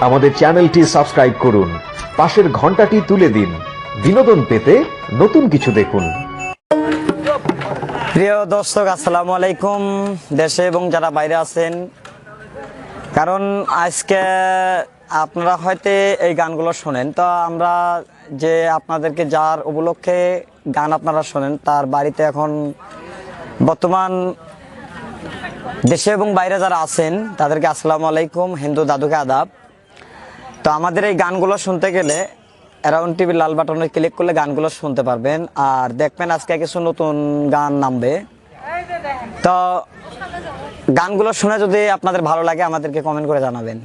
আমাদের চ্যানেলটি সাবস্ক্রাইব করুন, পাশের ঘন্টাটি তুলে দিন। বিনোদন পেতে নতুন কিছু দেখুন। প্রিয় দর্শক, আসসালামু আলাইকুম। দেশে এবং যারা বাইরে আছেন, কারণ আজকে আপনারা হয়তো এই গানগুলো শোনেন, তো আমরা যে আপনাদেরকে যার উপলক্ষে গান আপনারা শোনেন তার বাড়িতে এখন বর্তমান দেশে এবং বাইরে যারা আছেন তাদেরকে আসসালামু আলাইকুম, হিন্দু দাদুকে আদাব। তো আমাদের এই গানগুলো শুনতে গেলে অ্যারাউন্ড টিভি লাল বাটনে ক্লিক করলে গানগুলো শুনতে পারবেন, আর দেখবেন আজকে কিছু নতুন গান নামবে। তো গানগুলো শুনে যদি আপনাদের ভালো লাগে আমাদেরকে কমেন্ট করে জানাবেন।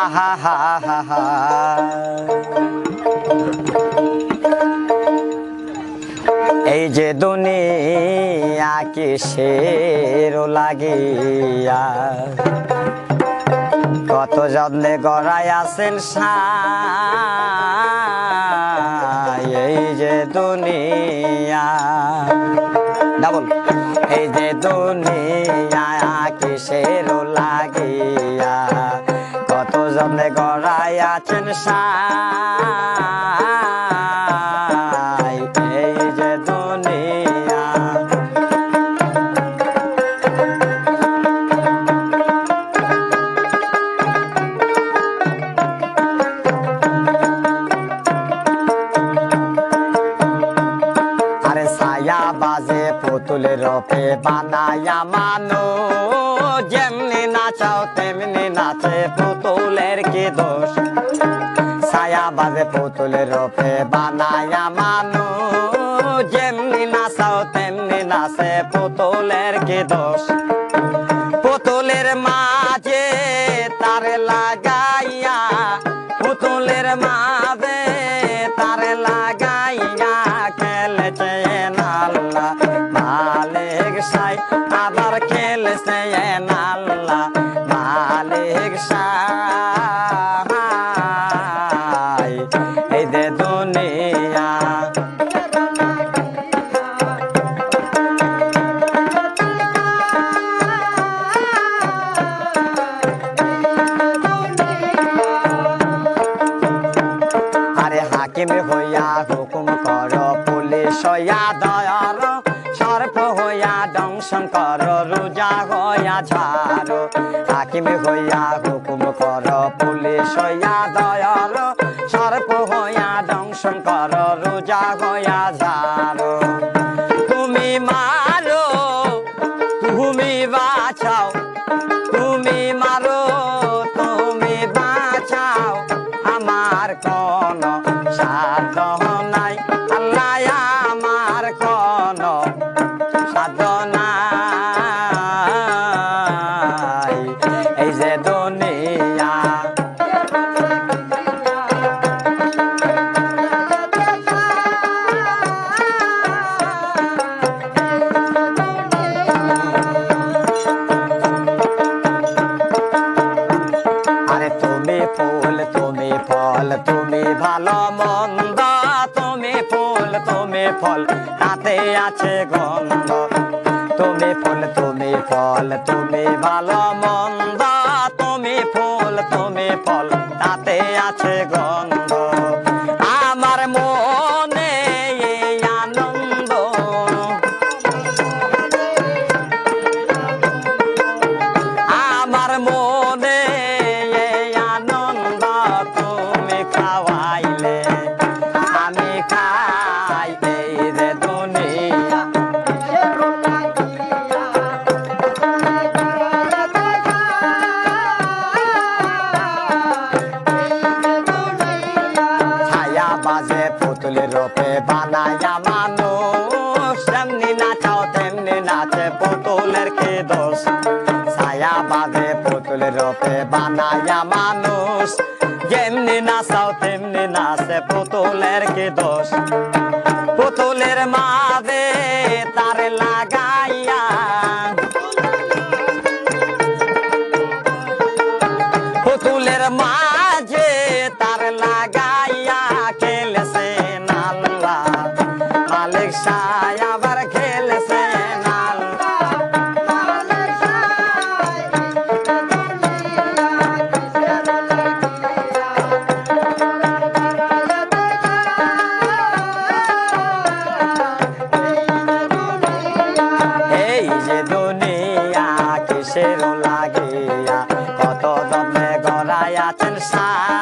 আহা হা হা হা, এই যে দুনিয়া কিসের লাগিয়া, কত যত্নে গড়াই আছেন সাই। এই যে দুনিয়া ডাবল, এই যে দুনিয়া কিসের লাগিয়া, কত যত্নে গড়াই আছেন সাই। এই যে দুনিয়া, আরে ছায়া বাজে পুতুলের রূপে বানায়া মানুষ, যেমনি নাচাও তেমনি নাচে পুতুলের কি দোষ। ছায়া বাজে পুতুলের রূপে বানায়া মানুষ, যেমনি নাচাও তেমনি নাচে পুতুলের কি দোষ। পুতুলের মাঝে তার লাগাইয়া, পুতুলের মাঝে তার লাগাইয়া খেলেছে নাল্লা মালিক সাই, আবার খেলেছে নাল্লা মালিক সাই। এই যে দুনিয়া, আরে হাকিম হইয়া হুকুম কর, পুলিশ হইয়া দয়ার, সর্প হইয়া দংশন কর, রোজা হইয়া ঝাড়ো। হাকিম হইয়া হুকুম কর, পুলিশ হইয়া দয়ার, সর্প হইয়া দংশন কর, রোজা হইয়া ঝাড়ো। তুমি মারো তুমি বাঁচাও, তুমি মারো তুমি বাঁচাও, আমার কোন সাধ্য নাই, আল্লাহ আমার কোন সাধ্য নাই। এই যে দুনিয়া, আরে তুমি ফুল তুমি ফল, তুমি ভালো মন্দ, তুমি ফুল তুমি ফল, তাতে আছে গন্ধ। তুমি ফুল তুমি ফল, তুমি ভালো মন্দ, তুমি ফুল তুমি ফল, তাতে আছে গন্ধ। আমার মনে এই আনন্দ, আমার মনে এই আনন্দ, তুমি খাওয়াইলে আমি খাই। এই যে দুনিয়া, ছায়া বাজে পুতুলের রূপে বানায়া মানুষ, তেমনি নাচাও তেমনি নাচে পুতুলের কি দোষ। ছায়া বাজে পুতুলের রূপে বানায়া মানুষ, যেমনি নাচাও তেমনি নাচে পুতুলের কি দোষ। পুতুলের মাঝে তার লাগাইয়া, পুতুলের মাঝে তার লাগাইয়া আছেন সার